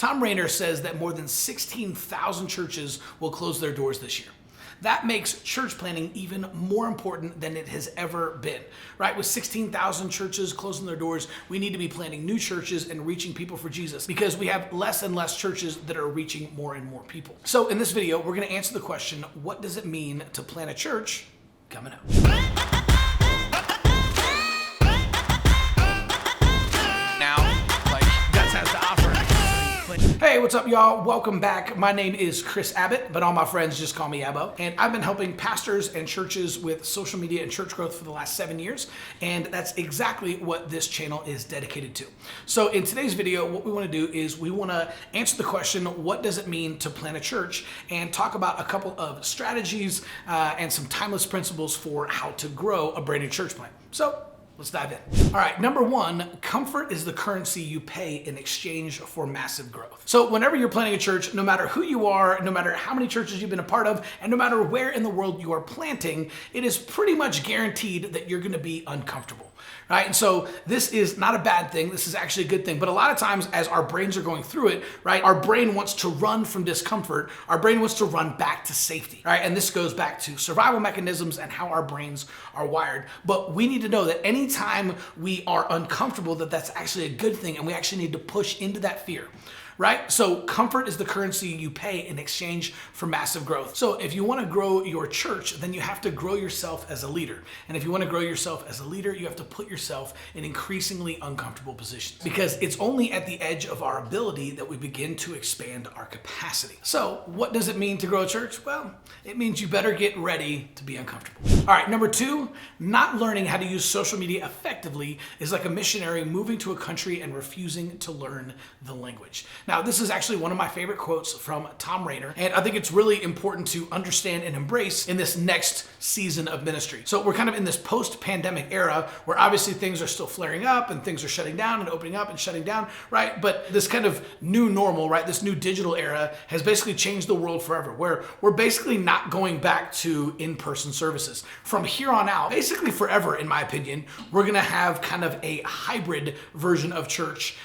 Tom Rainer says that more than 16,000 churches will close their doors this year. That makes church planning even more important than it has ever been, right? With 16,000 churches closing their doors, we need to be planning new churches and reaching people for Jesus because we have less and less churches that are reaching more and more people. So in this video, we're going to answer the question, what does it mean to plant a church? Coming up. Hey, what's up, y'all? Welcome back. My name is Chris Abbott, but all my friends just call me Abbo. And I've been helping pastors and churches with social media and church growth for the last 7 years. And that's exactly what this channel is dedicated to. So in today's video, what we want to do is we want to answer the question, what does it mean to plant a church? And talk about a couple of strategies and some timeless principles for how to grow a brand new church plant. So let's dive in. All right, number one, comfort is the currency you pay in exchange for massive growth. So whenever you're planting a church, no matter who you are, no matter how many churches you've been a part of, and no matter where in the world you are planting, it is pretty much guaranteed that you're gonna be uncomfortable. Right? And so this is not a bad thing. This is actually a good thing. But a lot of times as our brains are going through it, right, our brain wants to run from discomfort. Our brain wants to run back to safety, right? And this goes back to survival mechanisms and how our brains are wired. But we need to know that anytime we are uncomfortable, that's actually a good thing. And we actually need to push into that fear. Right? So comfort is the currency you pay in exchange for massive growth. So if you want to grow your church, then you have to grow yourself as a leader. And if you want to grow yourself as a leader, you have to put yourself in increasingly uncomfortable positions because it's only at the edge of our ability that we begin to expand our capacity. So what does it mean to grow a church? Well, it means you better get ready to be uncomfortable. All right, number two, not learning how to use social media effectively is like a missionary moving to a country and refusing to learn the language. Now, this is actually one of my favorite quotes from Tom Rainer, and I think it's really important to understand and embrace in this next season of ministry. So we're kind of in this post-pandemic era where obviously things are still flaring up and things are shutting down and opening up and shutting down, right? But this kind of new normal, right, this new digital era has basically changed the world forever, where we're basically not going back to in-person services. From here on out, basically forever, in my opinion, we're gonna have kind of a hybrid version of church,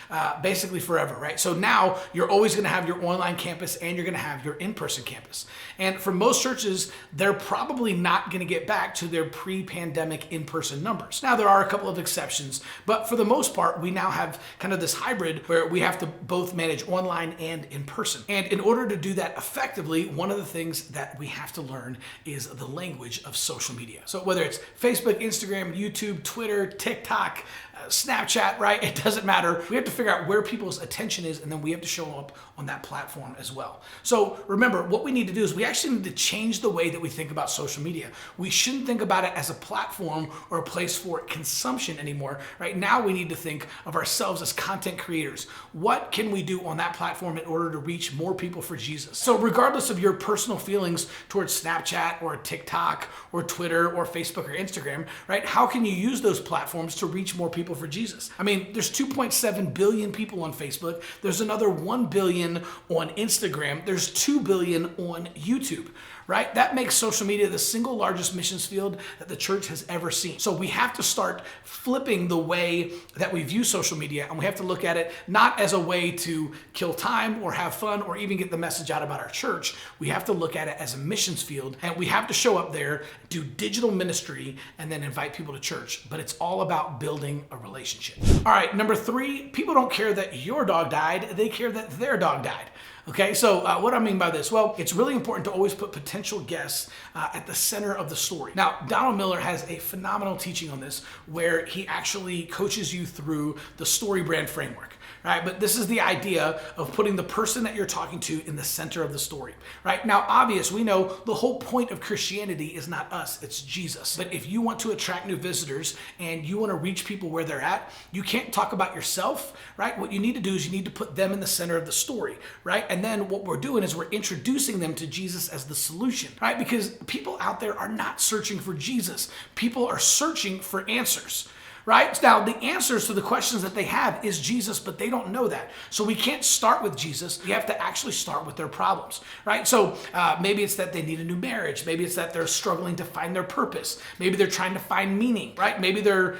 basically forever, right? So now you're always going to have your online campus and you're going to have your in-person campus. And for most churches, they're probably not going to get back to their pre-pandemic in-person numbers. Now, there are a couple of exceptions, but for the most part, we now have kind of this hybrid where we have to both manage online and in person. And in order to do that effectively, one of the things that we have to learn is the language of social media. So whether it's Facebook, Instagram, YouTube, Twitter, TikTok, Snapchat, right? It doesn't matter. We have to figure out where people's attention is, and then we have to show up on that platform as well. So remember, what we need to do is we actually need to change the way that we think about social media. We shouldn't think about it as a platform or a place for consumption anymore. Right now, we need to think of ourselves as content creators. What can we do on that platform in order to reach more people for Jesus? So regardless of your personal feelings towards Snapchat or TikTok or Twitter or Facebook or Instagram, right? How can you use those platforms to reach more people for Jesus? I mean, there's 2.7 billion people on Facebook. There's another 1 billion on Instagram. There's 2 billion on YouTube, right? That makes social media the single largest missions field that the church has ever seen. So we have to start flipping the way that we view social media, and we have to look at it not as a way to kill time or have fun or even get the message out about our church. We have to look at it as a missions field, and we have to show up there, do digital ministry, and then invite people to church. But it's all about building a relationship. All right, number three, people don't care that your dog died, they care that their dog died. Okay, so what do I mean by this? Well, it's really important to always put potential guests at the center of the story. Now, Donald Miller has a phenomenal teaching on this where he actually coaches you through the story brand framework. Right? But this is the idea of putting the person that you're talking to in the center of the story, right? Now, obvious, we know the whole point of Christianity is not us, it's Jesus. But if you want to attract new visitors and you want to reach people where they're at, you can't talk about yourself, right? What you need to do is you need to put them in the center of the story, right? And then what we're doing is we're introducing them to Jesus as the solution, right? Because people out there are not searching for Jesus. People are searching for answers. right? Now, the answers to the questions that they have is Jesus, but they don't know that. So we can't start with Jesus. We have to actually start with their problems, right? So maybe it's that they need a new marriage. Maybe it's that they're struggling to find their purpose. Maybe they're trying to find meaning, right? Maybe they're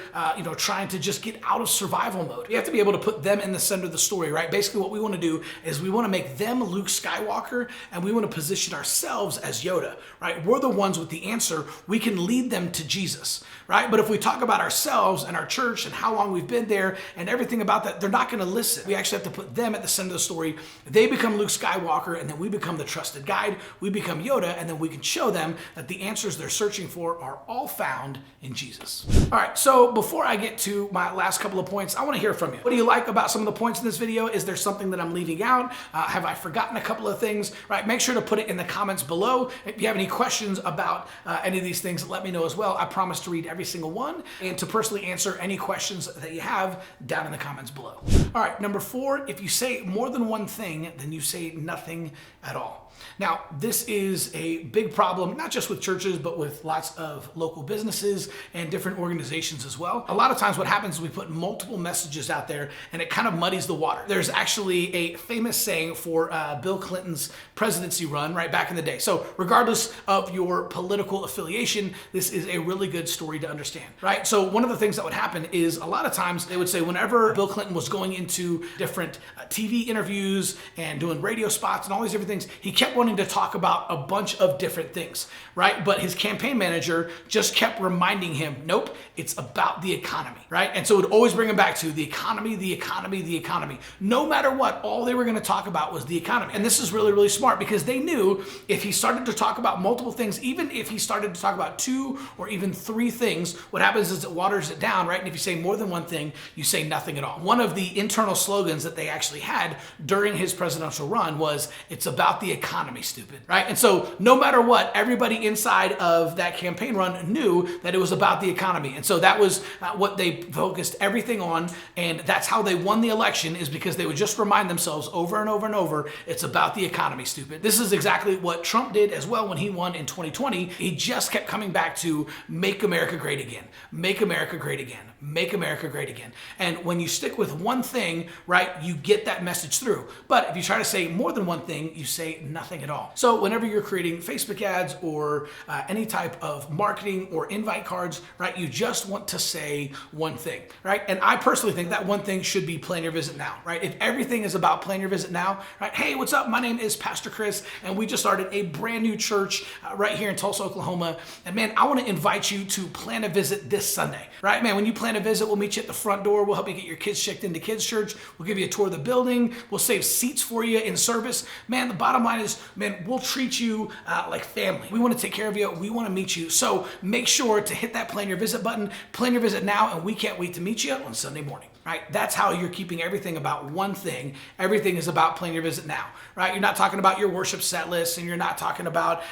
trying to just get out of survival mode. We have to be able to put them in the center of the story, right? Basically what we want to do is we want to make them Luke Skywalker, and we want to position ourselves as Yoda, right? We're the ones with the answer. We can lead them to Jesus, right? But if we talk about ourselves and our church and how long we've been there and everything about that, they're not going to listen. We actually have to put them at the center of the story. They become Luke Skywalker, and then we become the trusted guide. We become Yoda, and then we can show them that the answers they're searching for are all found in Jesus. All right, so before I get to my last couple of points, I want to hear from you. What do you like about some of the points in this video? Is there something that I'm leaving out? Have I forgotten a couple of things? Right, make sure to put it in the comments below. If you have any questions about any of these things, let me know as well. I promise to read every single one and to personally answer any questions that you have down in the comments below. All right, number 4, if you say more than one thing, then you say nothing at all. Now, this is a big problem, not just with churches, but with lots of local businesses and different organizations as well. A lot of times what happens is we put multiple messages out there and it kind of muddies the water. There's actually a famous saying for Bill Clinton's presidency run right back in the day. So regardless of your political affiliation, this is a really good story to understand, right? So one of the things that would happen is a lot of times they would say whenever Bill Clinton was going into different TV interviews and doing radio spots and all these different things, he kept wanting to talk about a bunch of different things, right? But his campaign manager just kept reminding him, nope, it's about the economy, right? And so it would always bring him back to the economy, the economy, the economy. No matter what, all they were going to talk about was the economy. And this is really, really smart because they knew if he started to talk about multiple things, even if he started to talk about 2 or even 3 things, what happens is it waters it down, right? And if you say more than one thing, you say nothing at all. One of the internal slogans that they actually had during his presidential run was, it's about the economy, stupid, right? And so no matter what, everybody inside of that campaign run knew that it was about the economy. And so that was what they focused everything on. And that's how they won the election, is because they would just remind themselves over and over and over, it's about the economy, stupid. This is exactly what Trump did as well when he won in 2020. He just kept coming back to make America great again, make America great again, make America great again. And when you stick with one thing, right, you get that message through. But if you try to say more than one thing, you say nothing at all. So whenever you're creating Facebook ads or any type of marketing or invite cards, right, you just want to say one thing, right? And I personally think that one thing should be plan your visit now, right? If everything is about plan your visit now, right? Hey, what's up? My name is Pastor Chris, and we just started a brand new church right here in Tulsa, Oklahoma. And man, I want to invite you to plan a visit this Sunday, right? Man, when you plan a visit, we'll meet you at the front door. We'll help you get your kids checked into kids church. We'll give you a tour of the building. We'll save seats for you in service. Man, the bottom line is, man, we'll treat you like family. We want to take care of you. We want to meet you. So make sure to hit that plan your visit button, plan your visit now, and we can't wait to meet you on Sunday morning. Right? That's how you're keeping everything about one thing. Everything is about plan your visit now, right? You're not talking about your worship set list, and you're not talking about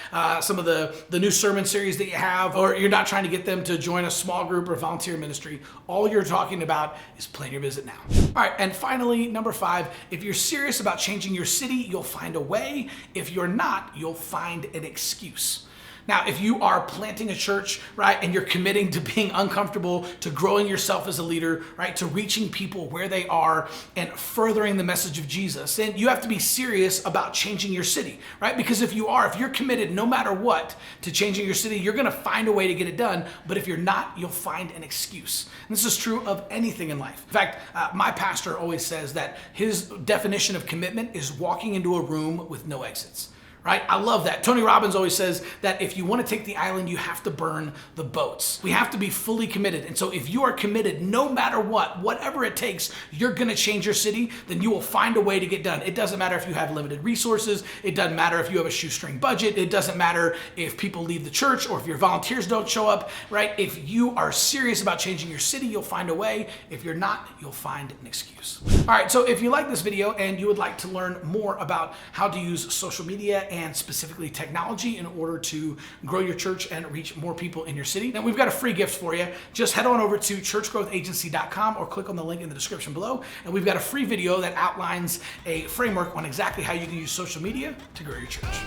some of the new sermon series that you have, or you're not trying to get them to join a small group or volunteer ministry. All you're talking about is plan your visit now. All right, and finally, number 5, if you're serious about changing your city, you'll find a way. If you're not, you'll find an excuse. Now, if you are planting a church, right, and you're committing to being uncomfortable, to growing yourself as a leader, right, to reaching people where they are and furthering the message of Jesus, then you have to be serious about changing your city, right? Because if you're committed no matter what to changing your city, you're going to find a way to get it done. But if you're not, you'll find an excuse. And this is true of anything in life. In fact, my pastor always says that his definition of commitment is walking into a room with no exits. Right? I love that. Tony Robbins always says that if you want to take the island, you have to burn the boats. We have to be fully committed. And so if you are committed, no matter what, whatever it takes, you're going to change your city, then you will find a way to get done. It doesn't matter if you have limited resources. It doesn't matter if you have a shoestring budget. It doesn't matter if people leave the church or if your volunteers don't show up, right? If you are serious about changing your city, you'll find a way. If you're not, you'll find an excuse. All right. So if you like this video and you would like to learn more about how to use social media and specifically technology in order to grow your church and reach more people in your city, then we've got a free gift for you. Just head on over to churchgrowthagency.com or click on the link in the description below, and we've got a free video that outlines a framework on exactly how you can use social media to grow your church.